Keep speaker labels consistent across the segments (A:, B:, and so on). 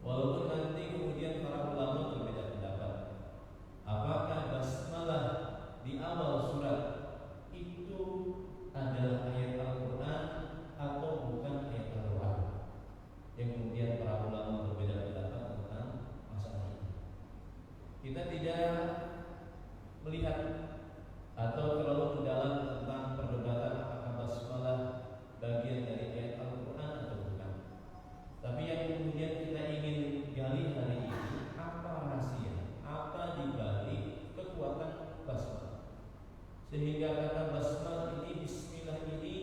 A: Walaupun nanti kemudian para ulama berbeda pendapat, apakah basmalah di awal surat itu adalah ayat Al-Quran atau bukan ayat Al-Quran. Yang kemudian para ulama berbeda pendapat tentang masalah ini. Kita tidak melihat atau terlalu mendalam tentang perdebatan apakah basmalah bagian dari ayat Al-Quran atau bukan. Tapi yang kemudian kita ingin gali hari ini, apa rahasia, apa dibalik kekuatan basmalah, sehingga kata basmalah ini, bismillah ini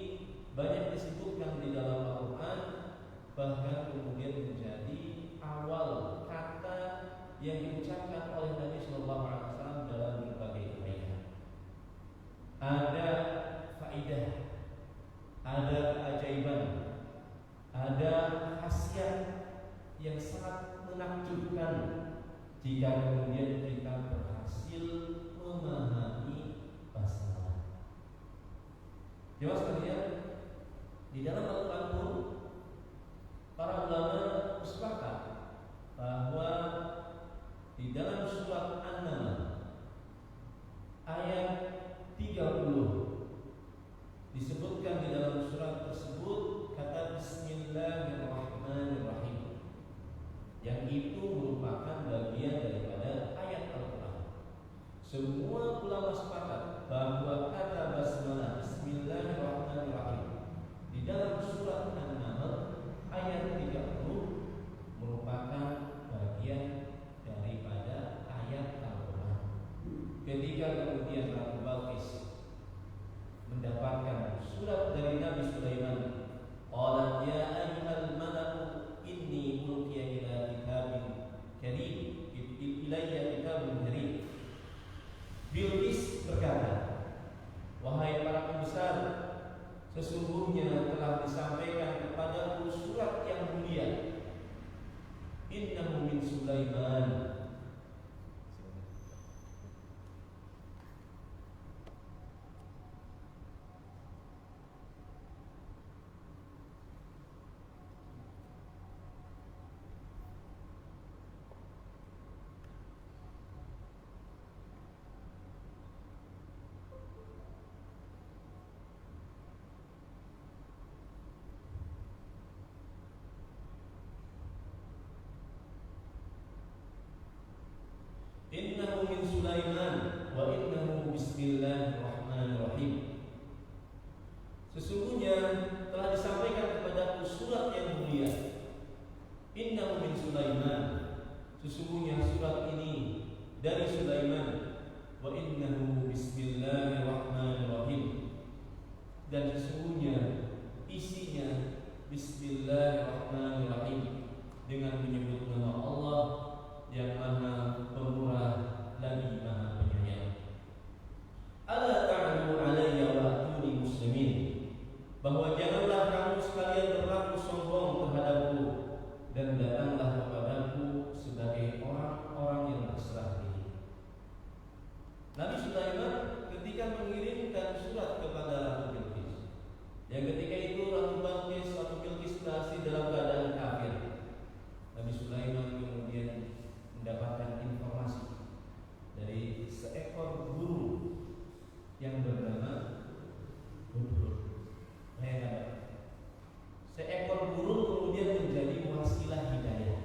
A: banyak disebutkan di dalam Al-Quran, bahkan kemudian menjadi awal kata yang diucapkan oleh Nabi SAW dalam berbagai kebaikan. Ada faidah, ada keajaiban, ada khasiat yang sangat menakjubkan jika kemudian kita berhasil memahami basmalah. Jelas sekalian, di dalam Al-Quran pun para ulama sepakat bahwa di dalam surat An-Naml ayat 30 disebutkan di dalam surat tersebut kata Bismillahirrahmanirrahim, yang itu merupakan bagian daripada ayat Al-Quran. Semua ulama sepakat bahwa kata basmalah Bismillahirrahmanirrahim di dalam surat An-Naml ayat 30 merupakan bagian daripada ayat Al-Quran. Ketika kemudian Ratu Balqis mendapatkan surat dari Nabi Sulaiman, qalat ya ayyuhal mala'u inni ulqiya ila kitabin karim, ilayya kitabun karim. Bilqis berkata, wahai para pembesar, sesungguhnya telah disampaikan kepadaku surat yang mulia. Innahu min Sulaiman. Innahu min Sulaiman wa innahu bismillahirrahmanirrahim. Sesungguhnya telah disampaikan kepadaku surat yang mulia. Innahu min Sulaiman, sesungguhnya surat ini dari Sulaiman. Wa innahu bismillahirrahmanirrahim, dan sesungguhnya isinya bismillahirrahmanirrahim, dengan menyebut nama Allah yang Maha Pemurah lagi Maha Penyayang. Ala ta'alu alayya wa atuni muslimin, bahwa janganlah kamu sekalian berlaku sombong terhadapku, dan datanglah kepadaku sebagai orang-orang yang berserah diri. Nabi Sulaiman ketika mengirimkan surat kepada Ratu Bilqis, yang ketika itu Ratu Bilqis masih dalam keadaan kafir, Nabi Sulaiman kemudian mendapatkan informasi dari seekor burung yang bernama Hudhud. Seekor burung kemudian menjadi wasilah hidayah.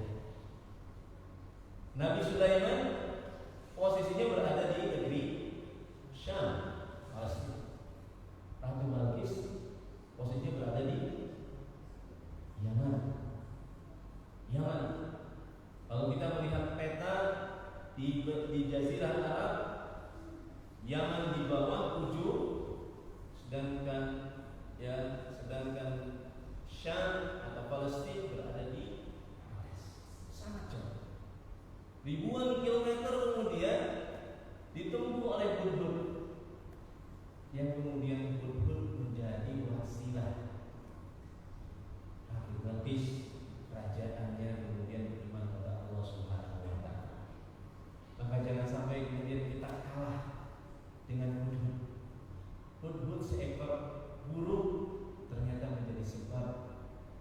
A: Nabi Sulaiman posisinya berada di negeri Syam, Palestina. Ratu Balqis posisinya berada di Yaman. Kalau kita melihat peta di Jazirah Arab, Yaman di bawah ujung, sedangkan Syam atau Palestina berada di atas, sangat jauh. Ribuan kilometer kemudian ditempuh oleh Hudhud, yang kemudian Hudhud menjadi wasilah Ratu Balqis. Kerajaannya kemudian beriman kepada Allah Subhanahu wa Ta'ala. Maka jangan sampai kemudian kita kalah dengan Hudhud. Hudhud seekor burung ternyata menjadi sebab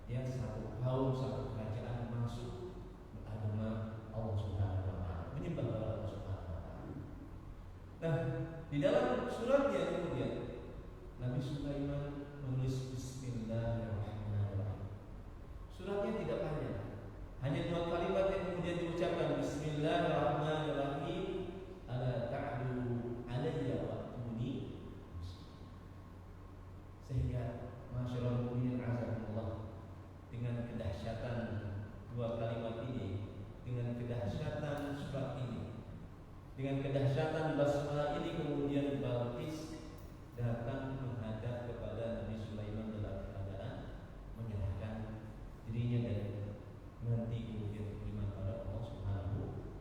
A: yang satu kaum, satu kerajaan masuk berada Di dalam suratnya kemudian Nabi Sulaiman menulis Bismillahirrahmanirrahim. Suratnya tidak panjang, hanya 2 kalimat yang kemudian diucapkan, Bismillahirrahmanirrahim, ala ta'lu alayya wa'tuni. Sehingga masyaallah mu'minin azakumullah, dengan kedahsyatan 2 kalimat ini, dengan kedahsyatan surat ini, dengan kedahsyatan basmalah ini, kemudian Balqis datang menghadap kepada Nabi Sulaiman dalam keadaan menyerahkan dirinya dan nanti kemudian beriman pada Allah Subhanahu wa taala.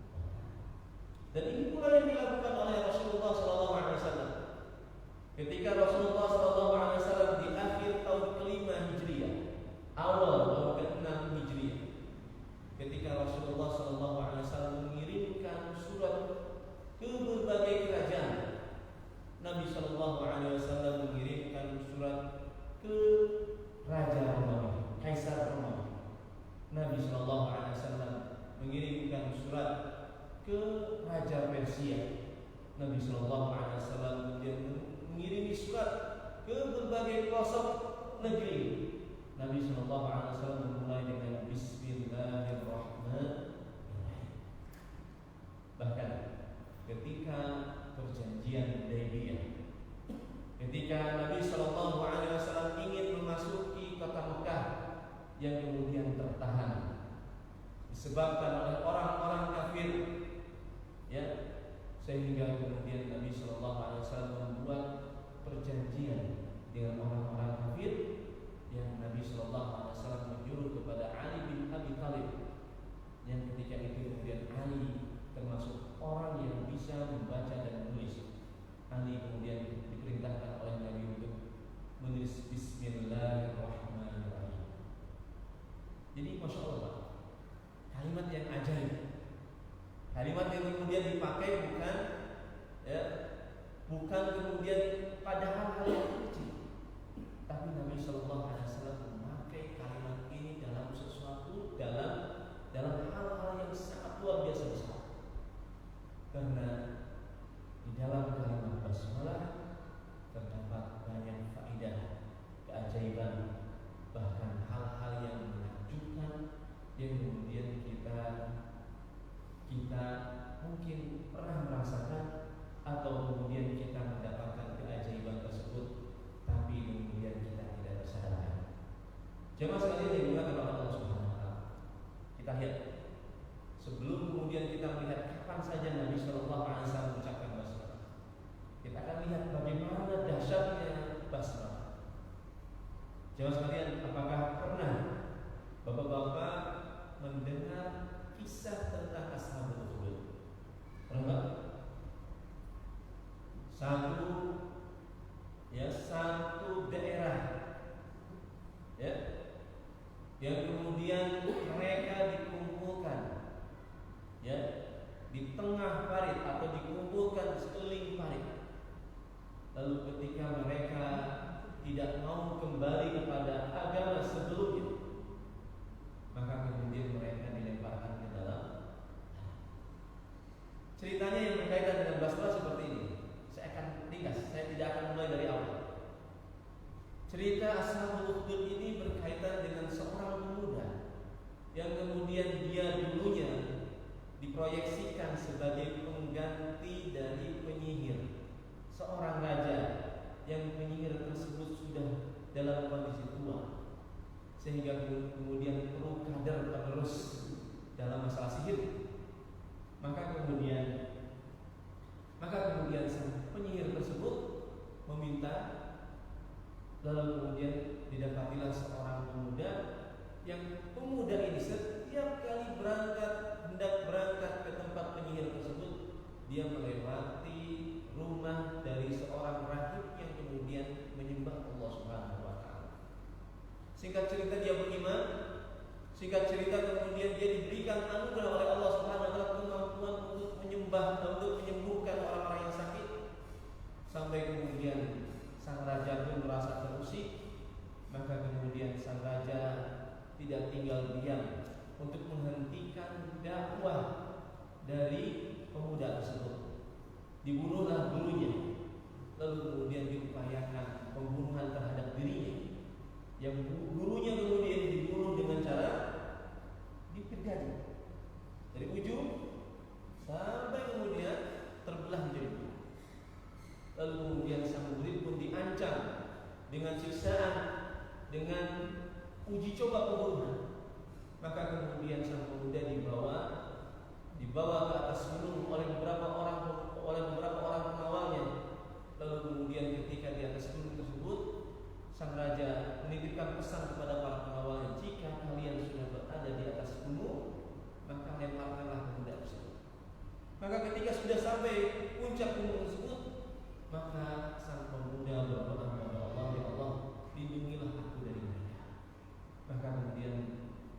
A: Dan ini pula yang dilakukan oleh Rasulullah SAW. Ketika Rasulullah SAW di akhir tahun ke-5 Hijriah, awal tahun ke-6 Hijriah, ketika Rasulullah SAW mengirimkan surat ke berbagai kerajaan, Nabi SAW mengirimkan surat ke Raja Romawi, Kaisar Romawi. Nabi SAW mengirimkan surat ke Raja Persia. Nabi SAW mengirimi surat ke berbagai pelosok negeri. Nabi SAW memulai dengan Bismillahirrahmanirrahim. Bahkan ketika perjanjian Hudaybiyah, ketika Nabi SAW ingin memasuki kota Mekah yang kemudian tertahan disebabkan oleh orang-orang kafir, ya, sehingga kemudian Nabi SAW membuat perjanjian dengan orang-orang kafir, yang Nabi SAW menyuruh kepada Ali bin Abi Thalib, yang ketika itu kemudian Ali termasuk orang yang bisa membaca dan menulis. Ali kemudian diperintahkan oleh Nabi untuk menulis Bismillahirrahmanirrahim. Jadi Masya Allah, kalimat yang ajaib, kalimat yang kemudian dipakai bukan kemudian pada hal-hal yang kecil, tapi Nabi SAW memakai kalimat ini dalam sesuatu, dalam hal-hal yang sangat luar biasa besar. Karena di dalam kalimat basmalah terdapat banyak faedah, keajaiban, bahkan hal-hal yang menakjubkan yang kemudian kita mungkin pernah merasakan, atau kemudian kita mendapatkan keajaiban tersebut, tapi kemudian kita tidak tersadarkan. Jemaah sekalian yang dimuliakan oleh Allah Subhanahu wa taala, kita lihat sebelum kemudian kita melihat kapan saja Nabi SAW mengucapkan basmalah, kita akan lihat bagaimana dahsyatnya basmalah. Jemaah sekalian, apakah pernah bapak-bapak mendengar kisah tentang Ashabul Ukhdud? Pernah? Satu daerah, ya, yang kemudian mereka dikumpulkan, ya, di tengah parit atau dikumpulkan di sekeliling parit. Lalu ketika mereka tidak mau kembali kepada agama sebelumnya, maka kemudian mereka dilemparkan ke dalam. Ceritanya yang berkaitan dengan basmalah seperti ini. Saya akan ringkas, saya tidak akan mulai dari awal. Cerita Ashabul Ukhdud ini berkaitan dengan seorang pemuda yang kemudian dia dulunya diproyeksikan sebagai pengganti dari penyihir, seorang raja yang penyihir tersebut sudah dalam kondisi tua, sehingga kemudian perlu kader penerus dalam masalah sihir. Maka kemudian sang penyihir tersebut meminta, lalu kemudian didapatilah seorang pemuda, yang pemuda ini setiap kali hendak berangkat ke tempat penyihir tersebut, dia melewati rumah dari seorang rahib yang kemudian menyembah Allah Subhanahu wa taala. Singkat cerita dia beriman, singkat cerita kemudian dia diberikan anugerah oleh Allah Subhanahu wa taala kemampuan untuk menyembuhkan orang-orang yang sakit, sampai kemudian sang raja pun merasa terusik. Maka kemudian sang raja tidak tinggal diam untuk menghentikan dakwah dari pemuda tersebut. Dibunuhlah gurunya, lalu kemudian diupayakan pembunuhan terhadap dirinya, yang gurunya kemudian dibunuh dengan cara dipegati dari ujung sampai kemudian terbelah menjadi dua. Lalu kemudian sang murid pun diancam dengan siksaan, dengan uji coba pembunuhan. Maka kemudian sang pemuda dibawa ke atas gunung oleh beberapa orang pengawalnya. Lalu kemudian ketika di atas gunung tersebut, sang raja menitipkan pesan kepada para pengawalnya, jika kalian sudah berada di atas gunung, maka lemparkanlah pemuda tersebut. Maka ketika sudah sampai puncak gunung tersebut, maka sang pemuda berdoa kepada Allah, ya Allah, lindungilah aku dari mereka. Maka kemudian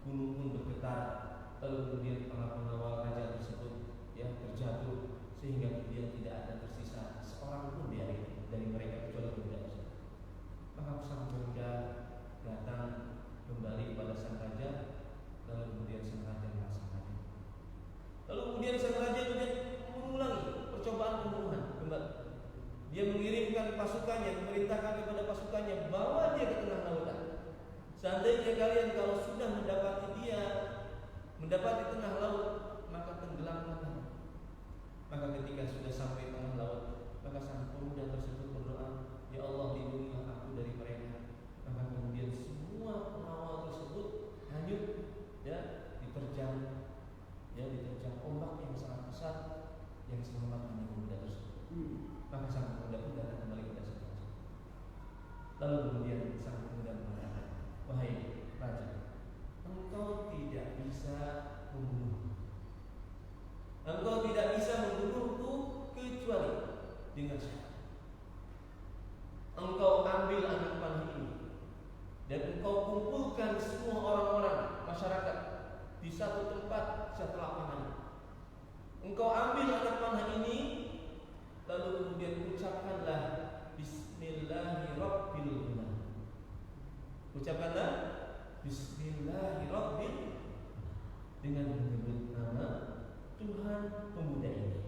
A: gunung pun bergetar. Lalu kemudian para pengawal raja tersebut terjatuh, sehingga kemudian tidak ada tersisa seorang pun dari mereka kecuali pemuda tersebut. Maka sang pemuda datang kembali kepada sang raja. Lalu kemudian sang raja merasa kaget. Lalu kemudian sang raja kemudian mengulangi percobaan pembunuhan kembali. Dia mengirimkan pasukannya, memerintahkan kepada pasukannya, bawa dia ke tengah lautan. Seandainya kalian kalau sudah mendapati tengah laut, maka tenggelamlah. Maka ketika sudah sampai tengah laut, maka sang pemuda tersebut berdoa, ya Allah, lindungilah aku dari mereka. Maka kemudian semua pengawal tersebut hanyut, diterjang ombak yang sangat besar, yang selamat hanya pemuda tersebut. Maka sang pemuda pun datang kembali kepada sang raja. Lalu kemudian sang pemuda mengatakan, wahai raja, engkau tidak bisa membunuhku. Engkau tidak bisa membunuhku kecuali dengan syarat. Engkau ambil anak panah ini dan engkau kumpulkan semua orang-orang masyarakat di satu tempat, satu lapangan. Engkau ambil anak panah ini, lalu kemudian ucapkanlah Bismillahirrahmanirrahim. Ucapkanlah Bismillahirrahmanirrahim dengan menyebut nama Tuhan pemuda ini.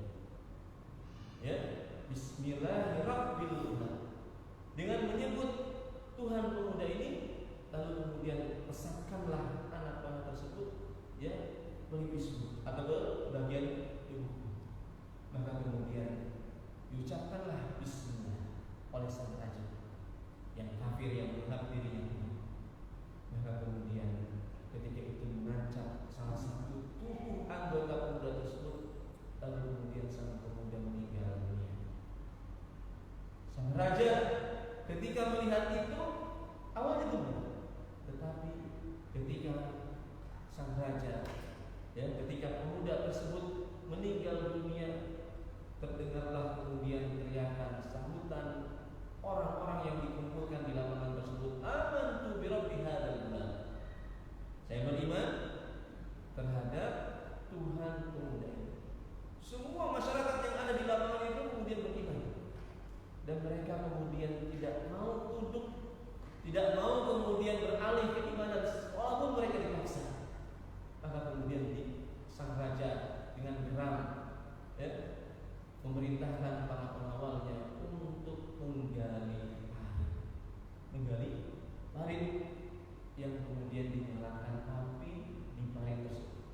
A: Bismillahirrahmanirrahim dengan menyebut Tuhan pemuda ini, lalu kemudian pesatkanlah anak panah tersebut melipis atau ke bagian tubuh. Maka kemudian diucapkanlah Bismillah oleh sang raja yang kafir, yang menganggap dirinya Tuhan. Maka kemudian ketika itu mengancam salah satu tubuh anggota pemuda tersebut, lalu kemudian sang pemuda meninggal dunia. Sang raja ketika melihat itu awalnya gembira, tetapi ketika sang raja ketika pemuda tersebut meninggal dunia, terdengarlah kemudian teriakan sambutan orang-orang yang dikumpulkan di lapangan tersebut. Amantu bi rabbi hadzal gulam. Saya beriman terhadap Tuhan pemuda ini. Semua masyarakat yang ada di lapangan itu kemudian beriman, dan mereka kemudian tidak mau tunduk, tidak mau kemudian beralih keimanan walaupun mereka dipaksa. Maka kemudian sang raja dengan geram memerintahkan para pengawalnya untuk menggali parit yang kemudian dinyalakan api di parit tersebut.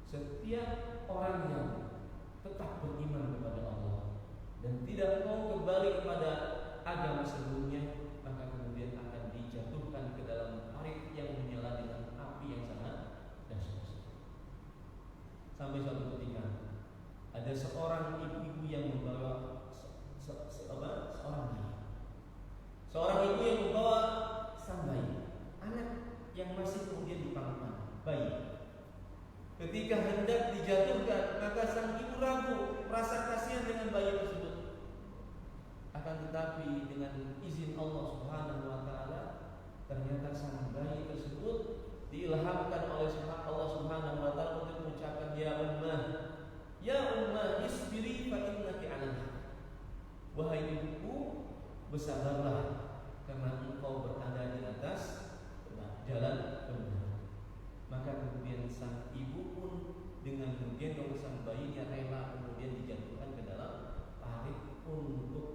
A: Setiap orang yang tetap beriman kepada Allah dan tidak mau kembali kepada agama sebelumnya, maka kemudian akan dijatuhkan ke dalam parit yang menyala dengan api yang sangat dahsyat. Sampai suatu ketika ada seorang ibu-ibu yang membawa seorang ibu yang membawa sang bayi, anak yang masih kemudian dipangku bayi. Ketika hendak dijatuhkan, maka sang ibu ragu, merasa kasihan dengan bayi tersebut. Akan tetapi dengan izin Allah Subhanahu wa taala, ternyata sang bayi tersebut diilhamkan oleh Allah Subhanahu wa taala untuk mengucapkan ya ummah isbiri fa innaki 'alal haq. Wahai ibuku, bersabarlah karena engkau berada di atas jalan kebenaran. Maka kemudian sang ibu pun dengan menggendong sang bayinya rela kemudian dijatuhkan ke dalam parit untuk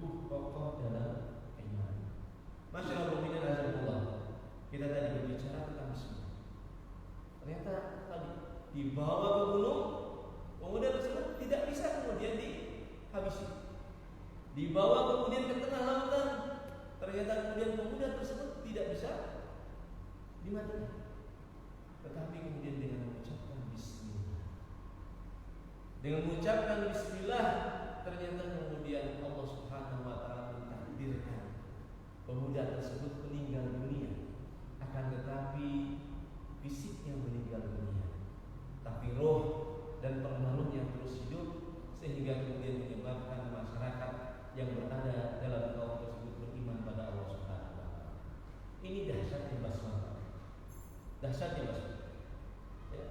A: teguh kokoh dalam iman. Masyaallah mu'minin azzakumullah. Kita tadi berbicara tentang bismillah. Ternyata tadi dibawa ke gunung, pemuda tersebut tidak bisa kemudian dihabisi. Dibawa kemudian ke tengah lautan, ternyata kemudian pemuda tersebut tidak bisa dimatikan. Tetapi kemudian dengan mengucapkan bismillah, ternyata kemudian Allah Subhanahu wa taala mentakdirkan pemuda tersebut meninggal dunia. Akan tetapi fisiknya meninggal dunia, tapi roh dan pengaruhnya terus hidup, sehingga kemudian menyebabkan masyarakat yang berada dalam kaum tersebut beriman pada Allah Subhanahu wa taala. Ini dahsyatnya basmalah. Dahsyatnya basmalah. Ya.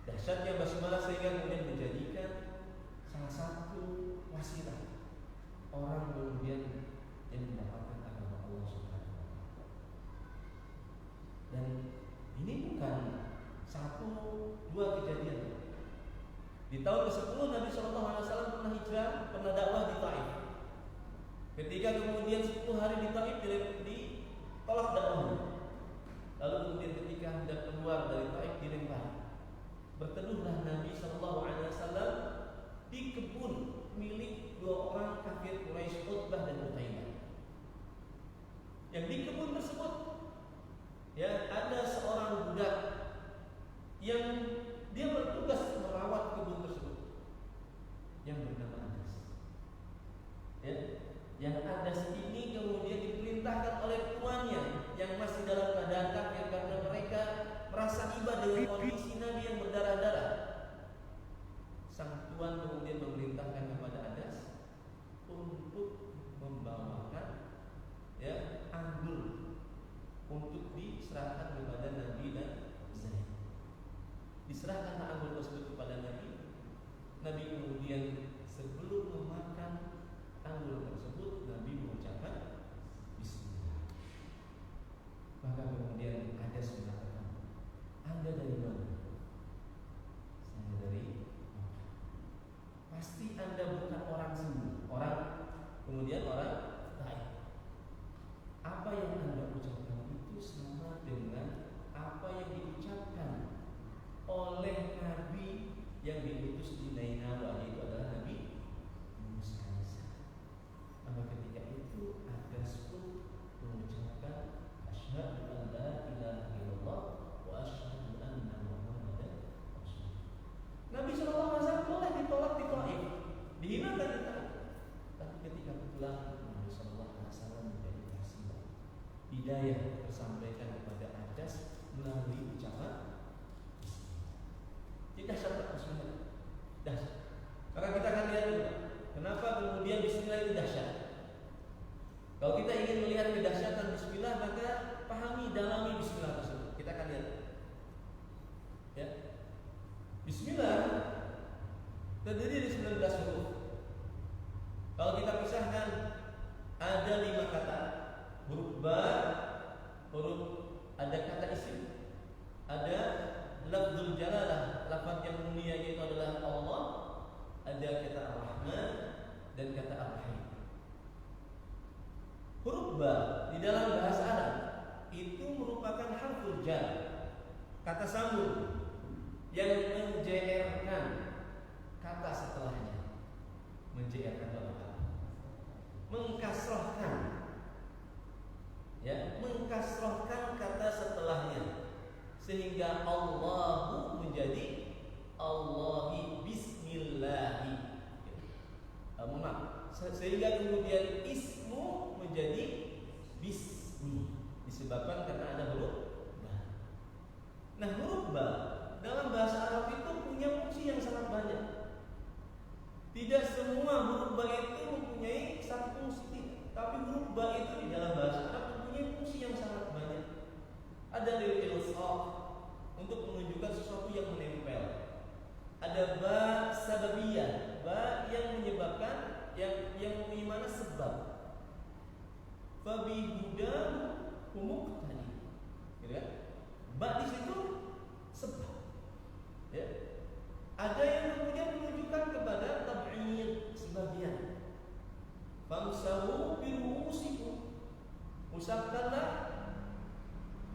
A: Dahsyatnya basmalah sehingga kemudian menjadikan salah satu wasilah orang kemudian yang mendapatkan agama Allah Subhanahu wa taala. Dan ini bukan satu dua kejadian. Di tahun ke-10 Nabi SAW pernah hijrah, pernah dakwah di Taif. Ketika kemudian 10 hari di Taif ditolak dakwahnya. Lalu kemudian ketika hendak keluar dari Taif dilempar. Berteduhlah Nabi SAW di kebun milik dua orang kafir Quraisy, Utbah dan Utaibah. Yang di kebun tersebut ya ada seorang budak yang dia bertugas merawat kebun tersebut yang bernama Anas. Ya, yang Anas ini kemudian diperintahkan oleh tuannya yang masih dalam keadaan kafir karena mereka merasa iba dengan kondisi Nabi yang berdarah-darah. Sang tuan kemudian memerintahkan kepada Anas untuk membawakan ya anggur untuk diserahkan kepada Nabi dan Zaid. Diserahkanlah anggur tersebut kepada Nabi. Nabi kemudian sebelum memakan anggur tersebut, Nabi mengucapkan bismillah. Maka kemudian Anas mengatakan, Anda dari mana? Saya dari Makkah. Pasti Anda bukan orang sini. Kemudian orang Taif. Apa yang Anda ucapkan itu sama dengan apa yang diucapkan oleh Nabi yang diutus di Nainawa, yaitu adalah Nabi Musa. Maka ketika itu Anas pun mengucapkan asyhadu an la ilaha illallah wa asyhadu anna Muhammadan rasulullah. Nabi SAW boleh ditolak di Taif, dihinakan di Taif, tapi ketika pulang Nabi SAW menjadi kasih. Hidayah tersampaikan kepada Anas melalui ucapan tidak syarat bismillah. Dahsyat. Karena kita akan lihat dulu kenapa kemudian bismillah itu dahsyat. Kalau kita ingin melihat kedahsyatan bismillah, maka pahami, dalami bismillah tersebut. Kita akan lihat. Ya. Bismillah terdiri dari 19 huruf. Kalau kita pisahkan ada 5 kata. Huruf ba, huruf ada kata isim, ada lafzul jalalah, lafaz yang mulia yaitu adalah Allah, ada kata Ar-Rahman dan kata Ar-Rahim. Huruf ba di dalam bahasa Arab itu merupakan harful jar, kata sambung yang menjerkan kata setelahnya. Menjerkan apa? Mengkasrahkan. Ya, mengkasrahkan kata setelahnya sehingga Allahu menjadi Allahi bismillahi. Sehingga kemudian ismu menjadi bismi disebabkan karena ada huruf ba. Nah, huruf ba dalam bahasa Arab itu punya fungsi yang sangat banyak. Tidak semua huruf ba itu mempunyai satu fungsi, tapi huruf ba itu di dalam bahasa Arab mempunyai fungsi yang sangat banyak. Ada lil ilsaq untuk menunjukkan sesuatu yang menempel. Ada ba sababiyah, ba yang menyebabkan yang mempunyai mana sebab. Fa bi hudam muqtadi. Gitu kan? Ba di situ sebab. Ya. Ada yang kemudian menunjukkan kepada tab'id sebagian. famsahu biruusikum, usapkanlah,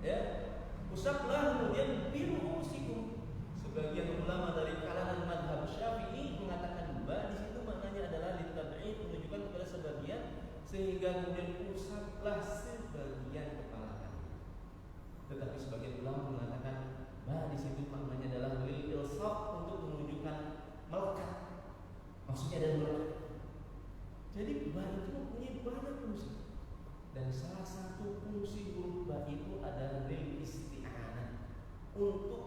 A: ya, usaplah kemudian biruusikum. Sebagian ulama dari kalangan madhab Syafi'i mengatakan ba di situ maknanya adalah litab'id, menunjukkan kepada sebagian, sehingga kemudian usaplah sebagian kepala kalian. Tetapi sebagian ulama mengatakan ba di situ maknanya adalah lil ilsaq, untuk menunjukkan melekat. Maksudnya ada melekat. Jadi ba itu mempunyai banyak fungsi. Dan salah satu fungsi huruf ba itu adalah lil isti'anah, untuk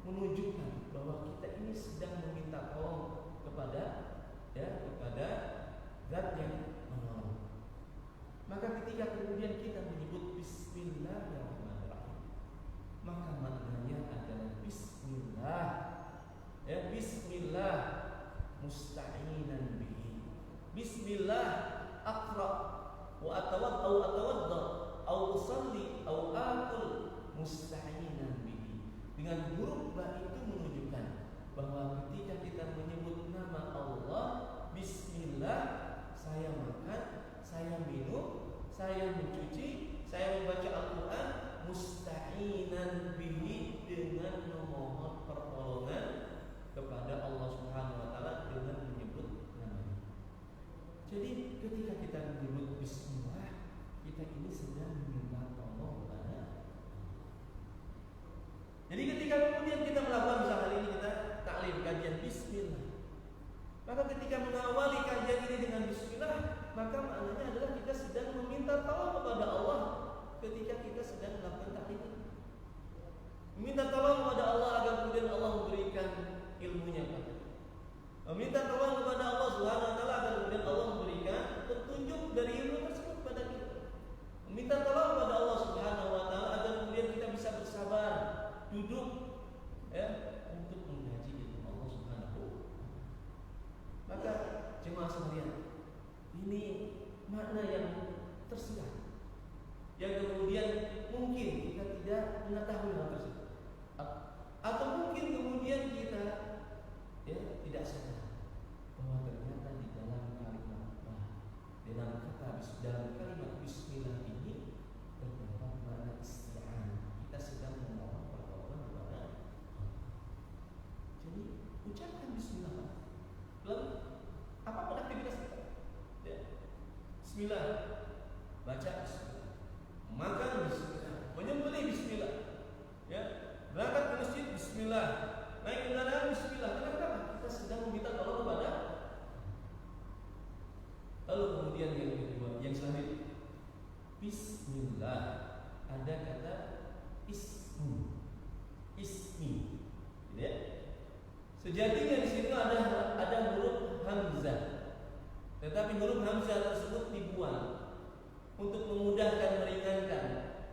A: menunjukkan bahwa kita ini sedang meminta tolong kepada zat yang menolong. Maka ketika kemudian kita menyebut bismillahirrahmanirrahim, maka maknanya adalah bismillah, ya, bismillah musta'inan bihi, bismillah aqra wa atawadda au usalli au aqul musta'inan bihi. Dengan huruf ba itu menunjukkan bahwa ketika kita menyebut nama Allah, bismillah, saya makan, saya minum, saya mencuci, saya membaca Al-Quran, musta'inan bihi, dengan memohon pertolongan kepada Allah Subhanahu wa taala dengan menyebut namanya. Jadi ketika kita menyebut bismillah, kita ini sedang meminta tolong kepada. Jadi ketika kemudian kita melakukan, misalnya hari ini kita taklim kajian bismillah, maka ketika mengawali kajian ini dengan bismillah, maka maknanya adalah kita sedang meminta tolong kepada Allah ketika kita sedang melakukan taklim ini. Meminta tolong kepada Allah agar kemudian Allah memberikan ilmunya kepada kita. Meminta tolong kepada Allah Subhanahu wa taala agar kemudian Allah memberikan petunjuk dari ilmu tersebut kepada kita. Meminta tolong kepada Allah Subhanahu wa taala agar kemudian kita bisa bersabar, duduk, ya, untuk mengkaji ilmu Allah Subhanahu wa taala. Maka jemaah sekalian, ini makna yang tersirat, yang kemudian mungkin kita tidak mengetahui hal tersebut, atau mungkin kemudian kita, ya, tidak sadar bahwa ternyata di dalam kalimat bismillah ini terdapat makna isti'anah. Kita sedang memohon pertolongan kepada Allah. Jadi ucapkan bismillah dalam apapun aktivitas kita, ya. Bismillah, baca bismillah, makan bismillah, menyembelih bismillah, ya, berangkat ke masjid bismillah, naik kendaraan bismillah. Kenapa? Kita sedang meminta tolong kepada. Lalu kemudian yang kedua, yang selanjutnya, bismillah, ada kata ismi, ya. Sejatinya di situ ada huruf hamzah, tetapi huruf hamzah tersebut dibuang untuk memudahkan, meringankan,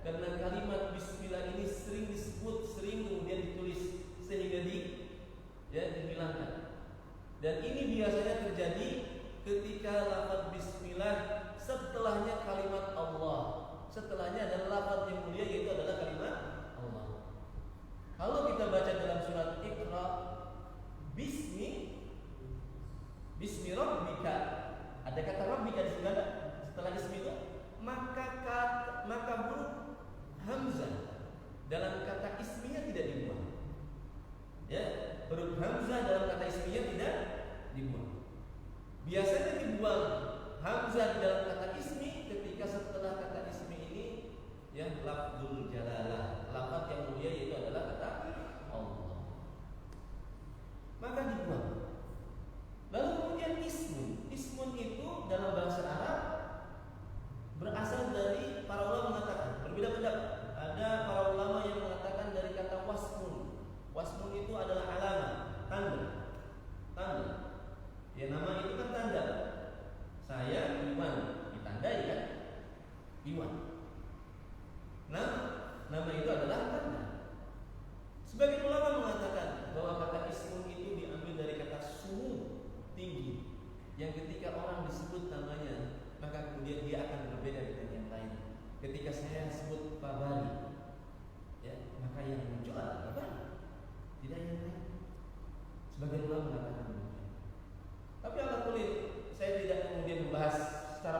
A: karena kalimat bismillah ini sering disebut, sering kemudian ditulis sehingga dihilangkan. Dan ini biasanya terjadi ketika lafaz bismillah setelahnya kalimat Allah, setelahnya adalah lafaz yang mulia, yaitu adalah kalimat Allah. Kalau kita baca dalam surat Iqra, bismi rabbika, ada kata rabbika di situ, ada setelah ismi itu, maka huruf hamzah dalam kata isminya tidak dibuang. Ya, huruf hamzah dalam kata isminya tidak dibuang. Biasanya dibuang hamzah di dalam kata ismi ketika setelah kata ismi ini, ya, lafzul jalalah, lafaz yang mulia, yaitu adalah kata Allah, maka dibuang. Lalu kemudian ismun itu dalam bahasa Arab berasal dari, para ulama mengatakan berbeda pendapat. Ada para ulama yang mengatakan dari kata wasmun. Wasmun itu adalah alamah, tanda. Ya, nama itu kan tanda. Saya Iwan, ditandai kan? Iwan. Nama itu adalah tanda. Sebagian ulama mengatakan bahwa kata ismun itu diambil dari kata sumu, tinggi, yang ketika orang disebut namanya, maka kemudian dia akan berbeda dengan yang lain. Ketika saya sebut Pak Bari, ya, maka yang muncul adalah Pak Bari, tidak yang lain. Sebagian ulama mengatakan demikian. Tapi ala kulit, saya tidak kemudian membahas secara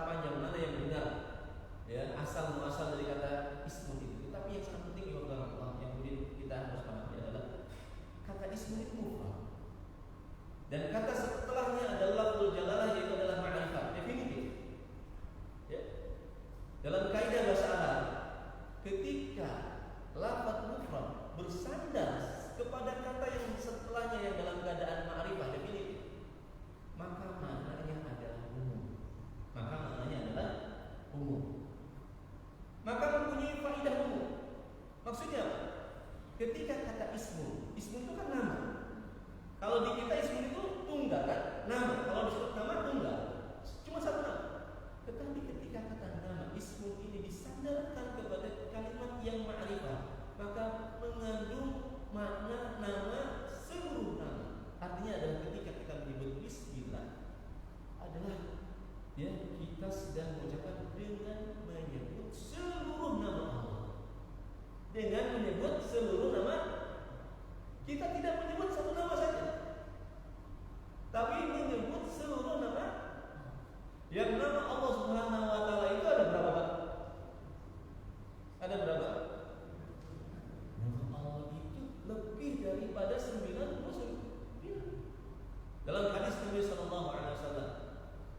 A: Dan kata setelahnya adalah lafzul jalalah, yaitu adalah ma'rifat, definitif. Ya. Dalam kaidah bahasa Arab, ketika lafaz mufrad bersandar kepada kata yang setelahnya yang dalam keadaan ma'rifah definitif, maka maknanya adalah umum. Maka mempunyai faidah umum. Maksudnya apa? Ketika kata ismu itu kan nama. Kalau di kita ismu itu tunggal kan? Nama. Kalau disebut nama tunggal, cuma satu nama. Tetapi ketika kata nama ismu ini disandarkan kepada kalimat yang ma'rifah, maka mengandung makna nama seluruh nama. Artinya adalah ketika kita menyebut bismillah adalah ya kita sedang mengucapkan dengan menyebut seluruh nama Allah. Dengan menyebut seluruh nama, kita tidak menyebut satu nama saja, tapi menyebut seluruh nama. Yang nama Allah Subhanahu wa taala itu ada berapa, Pak? Ada berapa? Nama Allah itu lebih daripada 99. Dalam hadis Nabi sallallahu alaihi wasallam,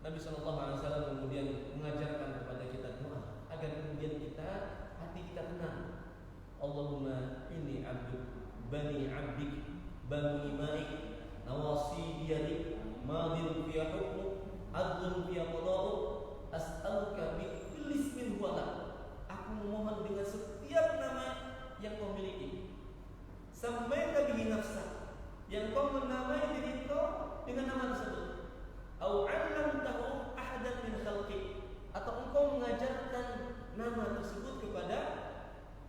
A: Nabi sallallahu alaihi wasallam kemudian mengajarkan kepada kita doa agar kemudian hati kita tenang. Allahumma inni abduk bani abdik bani imaik nawasi biyadik madin fi hukmuk adlun fi qada'uk as'aluka bi kulli ismin huwa lak. Aku memohon dengan setiap nama yang kau miliki, sampai bihi nafsak, yang kau menamai diri kau dengan nama tersebut, au 'allamtahu ahadan min khalqik, atau engkau mengajarkan nama tersebut kepada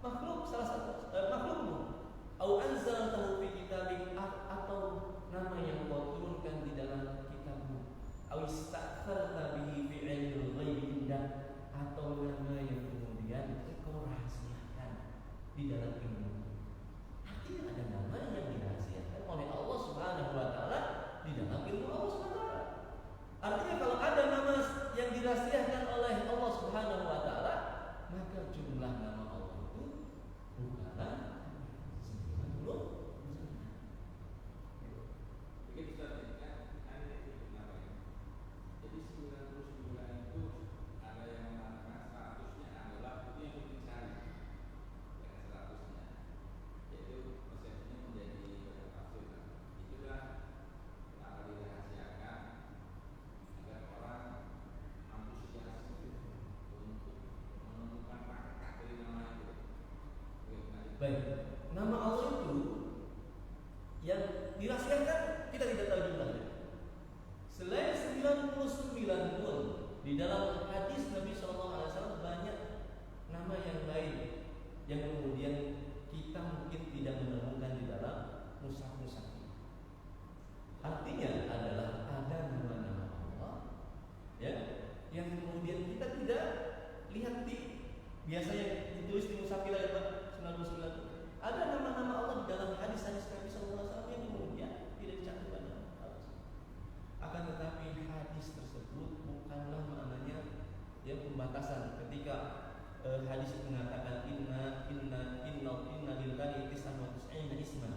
A: makhluk, salah satu makhlukmu, au anzaltahu fi kitabik, atau nama yang kau turunkan di dalam kitabmu, au istaghfarta bihi fi 'ilmil ghaibi indak, atau nama yang kemudian engkau rahasiakan di dalam ilmu. Artinya ada nama yang dirahasiakan oleh Allah Subhanahu wa taala di dalam ilmu Allah Subhanahu wa taala. Artinya kalau ada nama yang dirahasiakan oleh Allah Subhanahu wa taala, maka jumlah nama Allah itu bukanlah 99.
B: Begitu saja kan itu kenapa ya? Jadi 99 itu ada yang mengatakan 100-nya adalah itu yang dicari. Ya, 100-nya. Yaitu persepsinya menjadi banyak tafsir. Itulah kenapa dirahasiakan agar orang antusias untuk menemukan makna dari nama itu.
A: Baik, nama Allah itu yang dirahasiakan kita tidak tahu jumlahnya. Selain 99 pun di dalam hadis Nabi SAW banyak nama yang lain yang kemudian kita mungkin tidak menemukan di dalam mushaf-mushaf. Artinya adalah ada nama-nama Allah ya yang kemudian kita tidak lihat di biasanya ditulis di mushaf kita 99. Ada nama-nama Allah di dalam hadis-hadis Nabi SAW yang kemudian tidak dicantumkan dalam Al-Quran. Akan tetapi hadis tersebut bukanlah maknanya yang pembatasan. Ketika hadis mengatakan inna lillahi tis'an wa tis'ina isman,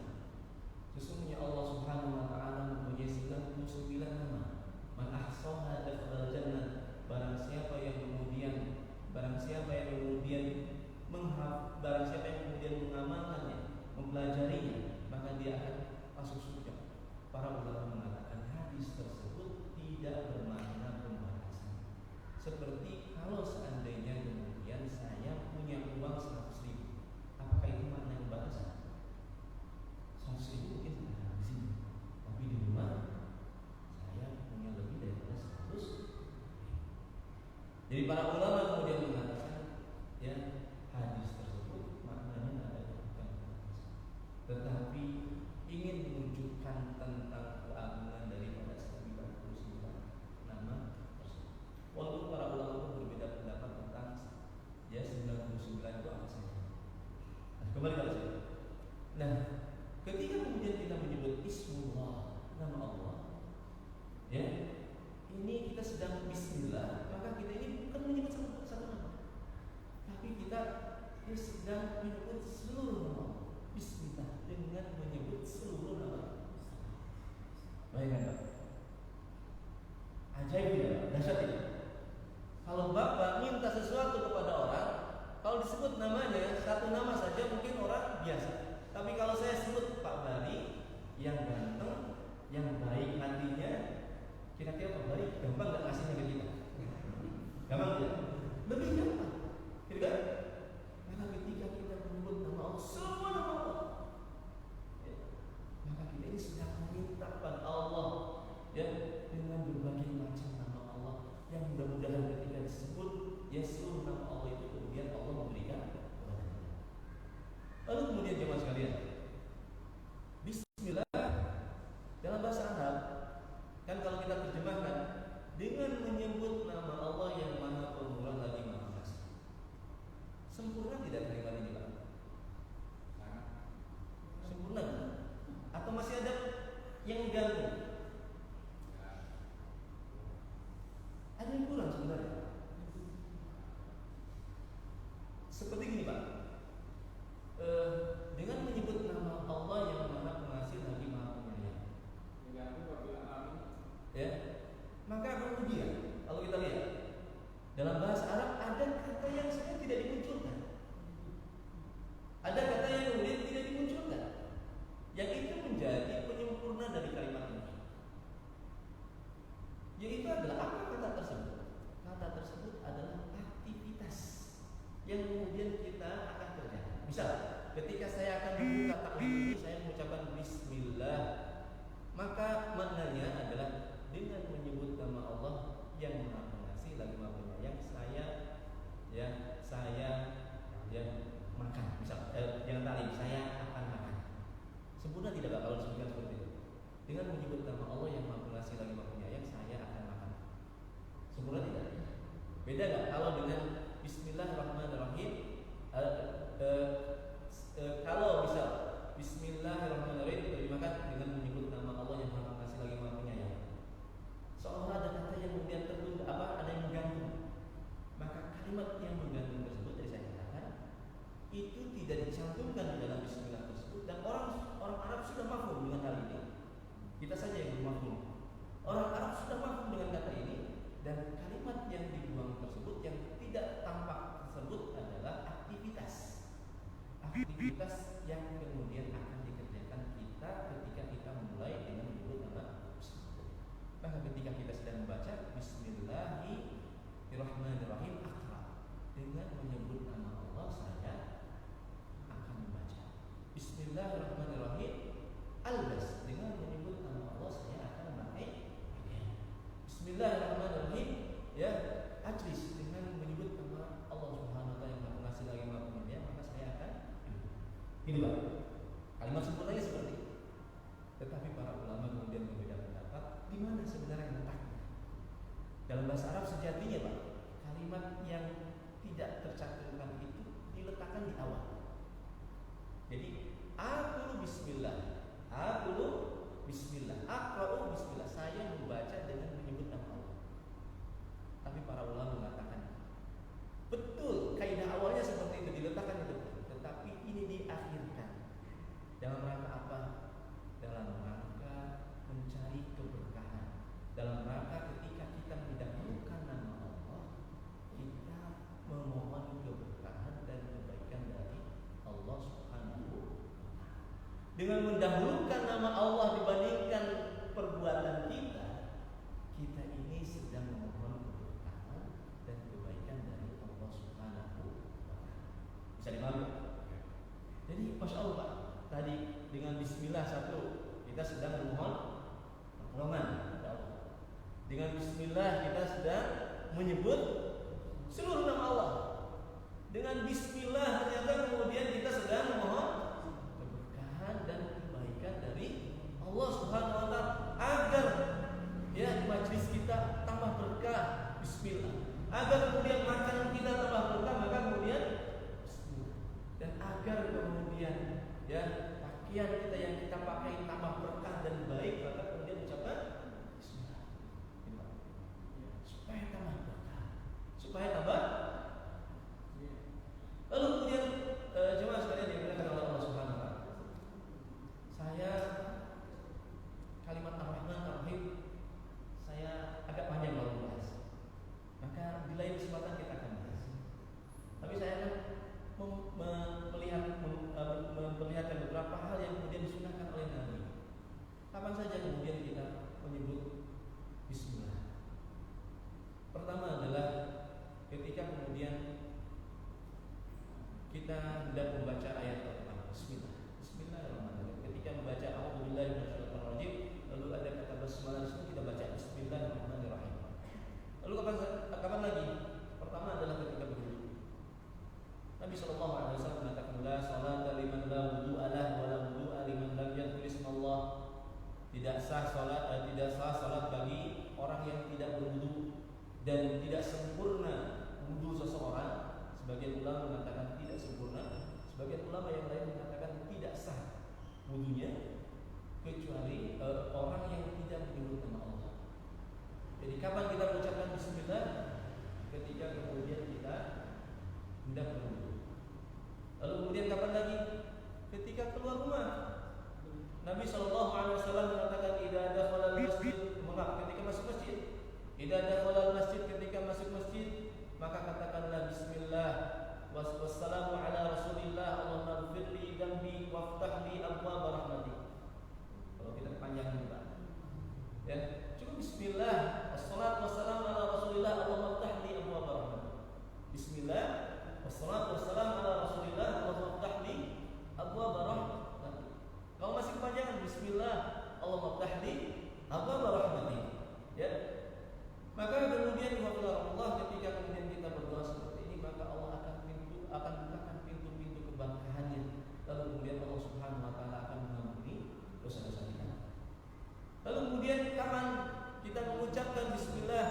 A: sesungguhnya Allah Subhanahu wa taala mempunyai 99 nama. Man ahsaha dakhala jannah. Barang siapa yang kemudian barang siapa yang kemudian mengamalkannya, mempelajarinya, maka dia akan masuk surga. Para ulama mengatakan hadis tersebut tidak bermakna pembatasan. Seperti kalau seandainya kemudian saya punya uang 100.000, apakah itu makna pembatasan? 100.000 mungkin tidak ada di sini, tapi di rumah saya punya lebih daripada 100. Jadi para ulama kemudian mengatakan ya hadis tersebut maknanya adalah bukan pembatasan, tetapi ingin menunjukkan tentang keagungan daripada 99 nama tersebut. Walaupun para ulama pun berbeda pendapat tentang ya 99 itu apa saja. Kembali ke sini. Nah, ketika kemudian kita menyebut Ismullah, nama Allah, ya, ini kita sedang Bismillah, maka kita ini bukan menyebut satu yang mengganggu. Ada yang kurang sebenarnya. Seperti gini Pak, dengan menyebut nama Allah yang Maha Pengasih lagi Maha Penyayang, ya, maka kemudian kalau kita lihat dalam bahasa Arab ada kata yang sebenarnya tidak dimunculkan, ada kata yang kemudian tidak dimunculkan, yang itu menjadi penyempurna dari kalimat ini. Yaitu adalah apa kata tersebut? Kata tersebut adalah aktivitas yang kemudian kita akan kerjakan. Misal, ketika saya akan membuka takbir ini, saya mengucapkan Bismillah, maka maknanya adalah dengan menyebut nama Allah yang Maha Pengasih lagi Maha Penyayang, saya makan. Misal, jangan talim, saya akan makan. Sempurna tidak Pak kalau disebutkan seperti itu? Dengan menyebut nama Allah yang Maha Pengasih lagi Maha Penyayang, saya akan makan. Sempurna tidak? Beda nggak kalau dengan Bismillahirrahmanirrahim? Kalau bisa Bismillahirrahmanirrahim diterjemahkan dengan menyebut nama Allah yang Maha Pengasih lagi Maha Penyayang, seolah ada kata yang kemudian tertunda, ada yang mengganggu. Maka kalimat yang mengganggu tersebut dari saya katakan itu tidak dicantumkan di dalam Bismillah tersebut, dan orang Arab sudah mafhum dengan hal ini. Kita saja yang belum mafhum. Orang Arab sudah mafhum dengan kata ini, dan kalimat yang dibuang tersebut yang tidak tampak tersebut adalah aktivitas yang kemudian akan dikerjakan kita ketika kita memulai dengan menyebut nama tersebut. Maka ketika kita sedang membaca Bismillahirrahmanirrahim, akra, dengan menyebut nama Allah saya akan membaca. Bismillahirrahmanirrahim, albas, dengan menyebut nama Allah saya akan memakai pakaian. Bismillahirrahmanirrahim, ya, ajlis, dengan menyebut nama Allah Subhanahu wa taala yang Maha Pengasih lagi Maha Penyayang, maka saya akan ini Pak. Kalimat sempurnanya seperti itu. Tetapi para ulama kemudian berbeda pendapat di mana sebenarnya letaknya. Dalam bahasa Arab sejatinya Pak, kalimat yang tidak tercantumkan itu diletakkan di awal. Jadi aqulu bismillah, aqulu bismillah, aqra'u bismillah, saya membaca dengan menyebut nama Allah. Tapi para ulama mengatakan betul, kaidah awalnya seperti itu, diletakkan itu betul. Tetapi ini diakhirkan. Dalam rangka apa? Dalam rangka mencari keberkahan. Dalam rangka ketika kita mendahulukan nama Allah, kita memohon keberkahan dan kebaikan dari Allah Subhanahu wa taala. Dengan mendahulukan nama Allah dibandingkan perbuatan kita, kita ini sedang memohon keberkahan dan kebaikan dari Allah Subhanahu wa taala. Bisa dipahami? Jadi Masya Allah Pak, tadi dengan Bismillah satu, kita sedang memohon pertolongan kepada Allah. Dengan Bismillah kita sedang menyebut seluruh nama Allah. Dengan Bismillah ternyata kemudian kita sedang memohon keberkahan dan kebaikan dari Allah Subhanahu wa taala, agar ya majlis kita tambah berkah. Bismillah. Agar kemudian makanan kita tambah berkah, maka kemudian Bismillah. Dan agar kemudian ya pakaian kita yang kita pakai tambah berkah dan baik, maka kemudian ucapkan Bismillah. Supaya tambah berkah, supaya tambah. Lalu kemudian jemaah sekalian yang dimuliakan oleh Allah Subhanahu wa taala, saya kalimat Ar-Rahman Ar-Rahim saya agak panjang kalau membahas. Maka di lain kesempatan kita akan bahas. Tapi saya akan memperlihatkan beberapa hal yang kemudian disunahkan oleh Nabi. Kapan saja kemudian kita menyebut Bismillah. Pertama adalah ketika kemudian kita hendak membaca ayat Al-Quran. Bismillah. Bismillahirrahmanirrahim. Ketika membaca A'udzubillahi minasyaitonirrajim, lalu ada kata basmalah, kita baca Bismillahirrahmanirrahim. Lalu kapan lagi? Pertama adalah ketika berdiri. Nabi SAW mengatakan, la salata liman la wudu'a lahu wa la wudu'a liman lam yadhkur ismallah. Tidak sah salat bagi orang yang tidak berwudu, dan tidak sempurna wudu seseorang. Sebagian ulama mengatakan tidak sempurna, sebagian ulama yang lain mengatakan tidak sah wudunya, kecuali orang Jadi kapan kita mengucapkan bismillah? Ketika kemudian kita hendak berwudu. Lalu kemudian kapan lagi? Ketika keluar rumah. Nabi SAW mengatakan idza dakhala al-masjid, ketika masuk masjid. Idza dakhala al-masjid, ketika masuk masjid, maka katakanlah bismillah wassalamu ala rasulillah Allahumma ighfirli dzambi waftah li abwaab rahmatik. Kalau kita panjangin Pak. Ya, cukup bismillah wassalatu wassalamu ala rasulillah Allahumma iftah li abwaab rahmatik. Bismillah wassalatu wassalamu ala rasulillah Allahumma iftah li abwaab rahmatik. Kalau masih kepanjangan bismillah Allahumma iftah li abwaab rahmatik. Ya. Maka kemudian Allah ketika kemudian kita berdoa seperti ini, maka Allah akan bukakan pintu-pintu keberkahannya. Lalu kemudian Allah Subhanahu wa taala akan mengampuni dosa-dosa kita. Lalu kemudian kapan kita mengucapkan bismillah?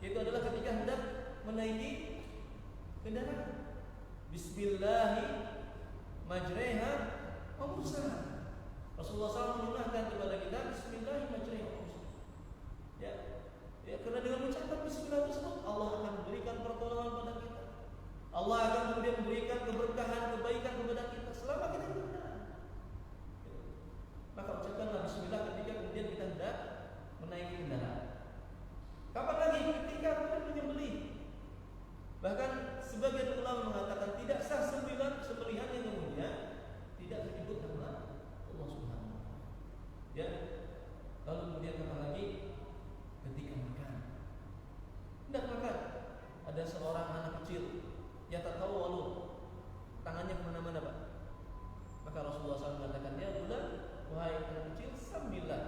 A: Itu adalah ketika hendak menaiki kendaraan. Bismillahi majreha wa mursaha. Rasulullah SAW menunjukkan kepada kita bismillahi majreha wa mursaha. Ya, karena dengan mengucapkan bismillah tersebut Allah akan memberikan pertolongan pada kita. Allah akan kemudian memberikan keberkahan, kebaikan kepada kita selama kita berkendaraan. Maka ucapkanlah bismillah ketika kemudian kita hendak menaiki kendaraan. Kapan lagi? Ketika kita menyembelih. Bahkan sebagian ulama mengatakan tidak sah sembelihan yang kemudian tidak menyebut nama Allah Subhanahu wa taala. Ya. Lalu kemudian kapan lagi? Ketika makan. Hendak makan. Ada seorang anak kecil yang tak tahu walu, tangannya kemana-mana Pak. Maka Rasulullah SAW mengatakan, ya bulan, wahai anak kecil, sambillah,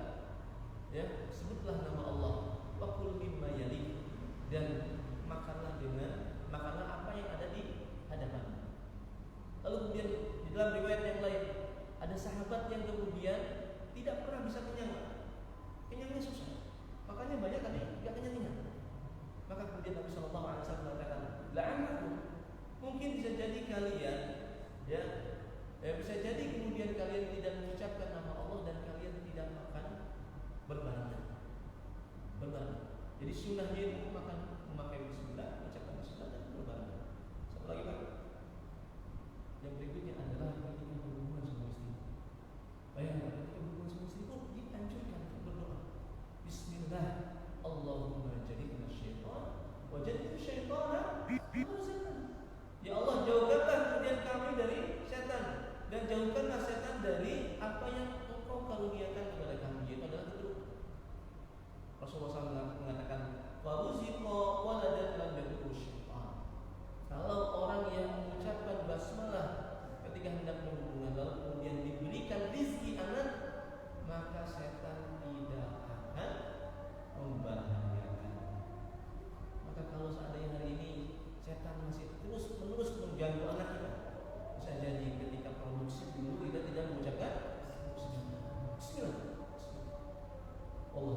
A: ya, sebutlah nama Allah, wakul mimma yali, dan makanlah apa yang ada di hadapan. Lalu kemudian di dalam riwayat yang lain ada sahabat yang kemudian tidak pernah bisa kenyang, kenyangnya susah, makanya banyak tadi nggak kenyang. Maka kemudian Nabi SAW mengatakan, la'anakum, mungkin bisa jadi kalian, ya, bisa jadi kemudian kalian tidak mengucapkan nama Allah dan kalian tidak makan berbarengan. Jadi sunnahnya itu memakai bismillah, mengucapkan bismillah dan berbarengan. Satu lagi Pak. Yang berikutnya adalah ketika berhubungan sama istri. Bayangkan ketika berhubungan sama istri itu dianjurkan untuk berdoa. Bismillah, Allahumma jadikan syaitan wa jadikan syaitana razaqan. Ya Allah, jauhkanlah kemudian kami dari setan dan jauhkanlah setan dari apa yang Engkau karuniakan kepada kami, yaitu adalah keturunan. Rasulullah SAW mengatakan, wa ruziqa waladan lam yakul syaitan. Kalau orang yang mengucapkan basmalah ketika hendak berhubungan lalu kemudian diberikan rezeki anak, maka setan tidak akan membahayakan. Maka kalau seandainya hari ini setan masih terus-menerus mengganggu anak kita, bisa jadi ketika produksi dulu kita tidak mengucapkan bismillah. Allah